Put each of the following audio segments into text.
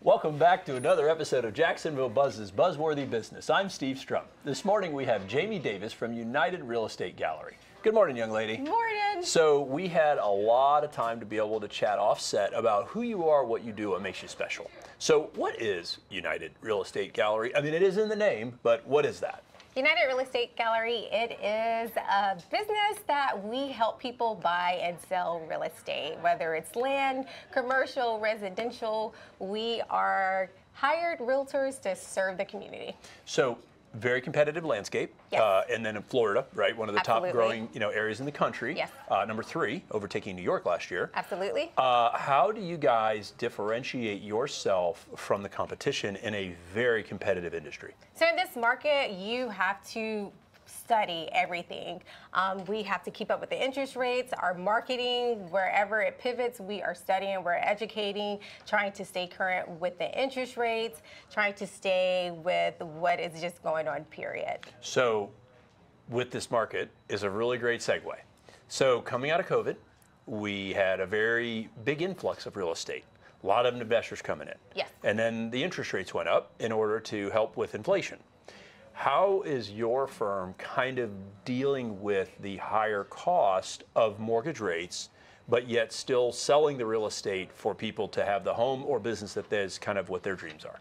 Welcome back to another episode of Jacksonville Buzz's Buzzworthy Business. I'm Steve Strum. This morning we have Jamie Davis from United Real Estate Gallery. Good morning, young lady. Morning. So we had a lot of time to be able to chat offset about who you are, what you do, what makes you special. So what is United Real Estate Gallery? I mean, it is in the name, but what is that? United Real Estate Gallery, it is a business that we help people buy and sell real estate, whether it's land, commercial, residential. We are hired realtors to serve the community. So very competitive landscape. Yes. And then in Florida, right, one of the Absolutely. top growing areas in the country. Yes. Number 3, overtaking New York last year. Absolutely. How do you guys differentiate yourself from the competition in a very competitive industry? So in this market, you have to study everything. We have to keep up with the interest rates, our marketing, wherever it pivots, we are studying, we're educating, trying to stay current with the interest rates, trying to stay with what is just going on, period. So with this market is a really great segue. So coming out of COVID, we had a very big influx of real estate. A lot of investors coming in. Yes. And then the interest rates went up in order to help with inflation. How is your firm kind of dealing with the higher cost of mortgage rates, but yet still selling the real estate for people to have the home or business that is kind of what their dreams are?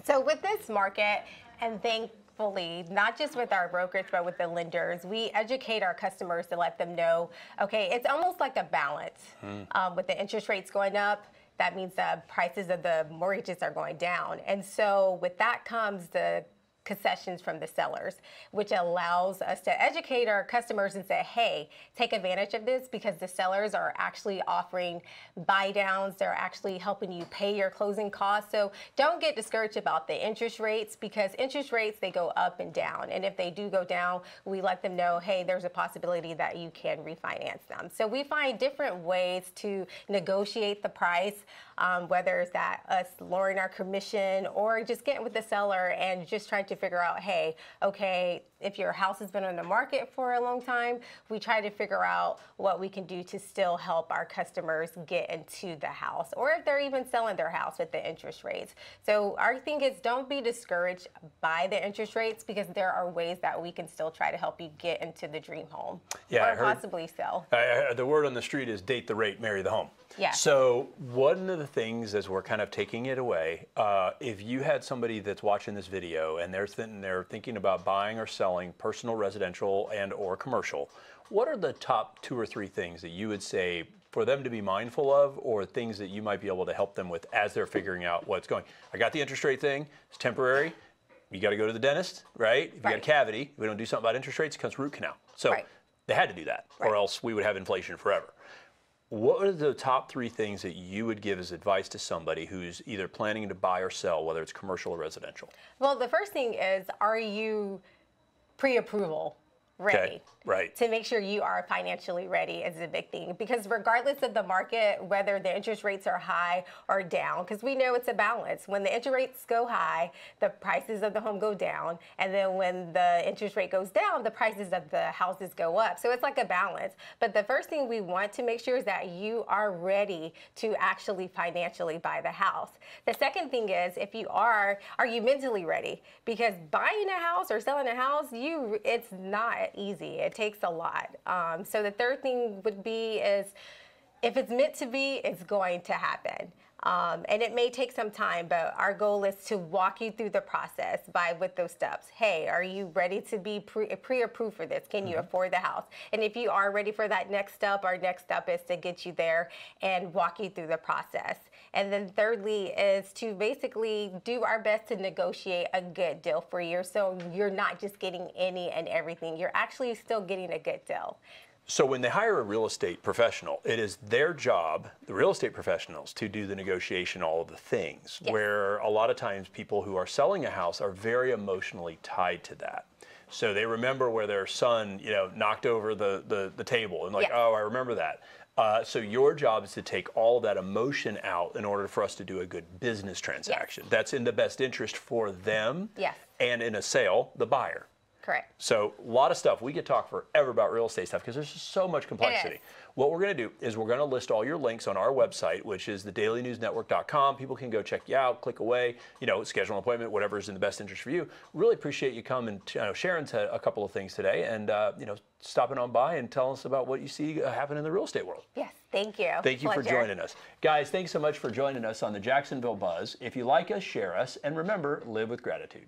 So with this market, and thankfully, not just with our brokerage, but with the lenders, we educate our customers to let them know, okay, it's almost like a balance. With the interest rates going up, that means the prices of the mortgages are going down. And so with that comes the concessions from the sellers, which allows us to educate our customers and say, hey, take advantage of this because the sellers are actually offering buy downs. They're actually helping you pay your closing costs. So don't get discouraged about the interest rates because interest rates, they go up and down. And if they do go down, we let them know, hey, there's a possibility that you can refinance them. So we find different ways to negotiate the price, whether it's that us lowering our commission or just getting with the seller and just trying to figure out, hey, okay, if your house has been on the market for a long time, we try to figure out what we can do to still help our customers get into the house, or if they're even selling their house with the interest rates. So our thing is don't be discouraged by the interest rates because there are ways that we can still try to help you get into the dream home or possibly sell. The word on the street is date the rate, marry the home. Yeah. So one of the things as we're kind of taking it away, if you had somebody that's watching this video and they're thinking about buying or selling personal, residential, and or commercial, what are the top 2 or 3 things that you would say for them to be mindful of or things that you might be able to help them with as they're figuring out what's going? I got the interest rate thing, it's temporary. You got to go to the dentist, right? If you got a cavity, we don't do something about interest rates, it comes root canal. So they had to do that or else we would have inflation forever. What are the top 3 things that you would give as advice to somebody who's either planning to buy or sell, whether it's commercial or residential? Well, the first thing is, are you pre-approval ready? Okay, right. To make sure you are financially ready is a big thing because regardless of the market, whether the interest rates are high or down, because we know it's a balance. When the interest rates go high, the prices of the home go down. And then when the interest rate goes down, the prices of the houses go up. So it's like a balance. But the first thing we want to make sure is that you are ready to actually financially buy the house. The second thing is, if you are you mentally ready? Because buying a house or selling a house, it's not easy. It takes a lot. So the third thing would be is if it's meant to be, it's going to happen. And it may take some time, but our goal is to walk you through the process with those steps. Hey, are you ready to be pre-approved for this? Can you afford the house? And if you are ready for that next step, our next step is to get you there and walk you through the process. And then thirdly is to basically do our best to negotiate a good deal for you. So you're not just getting any and everything. You're actually still getting a good deal. So when they hire a real estate professional, it is their job, the real estate professionals, to do the negotiation, all of the things, where a lot of times people who are selling a house are very emotionally tied to that. So they remember where their son, knocked over the table and like, oh, I remember that. So your job is to take all of that emotion out in order for us to do a good business transaction. That's in the best interest for them and in a sale, the buyer. Correct. So a lot of stuff. We could talk forever about real estate stuff because there's just so much complexity. What we're going to do is we're going to list all your links on our website, which is thedailynewsnetwork.com. People can go check you out, click away, schedule an appointment, whatever is in the best interest for you. Really appreciate you coming. Sharon's had a couple of things today, and stopping on by and telling us about what you see happen in the real estate world. Yes, thank you. Thank you for joining us. Guys, thanks so much for joining us on the Jacksonville Buzz. If you like us, share us, and remember, live with gratitude.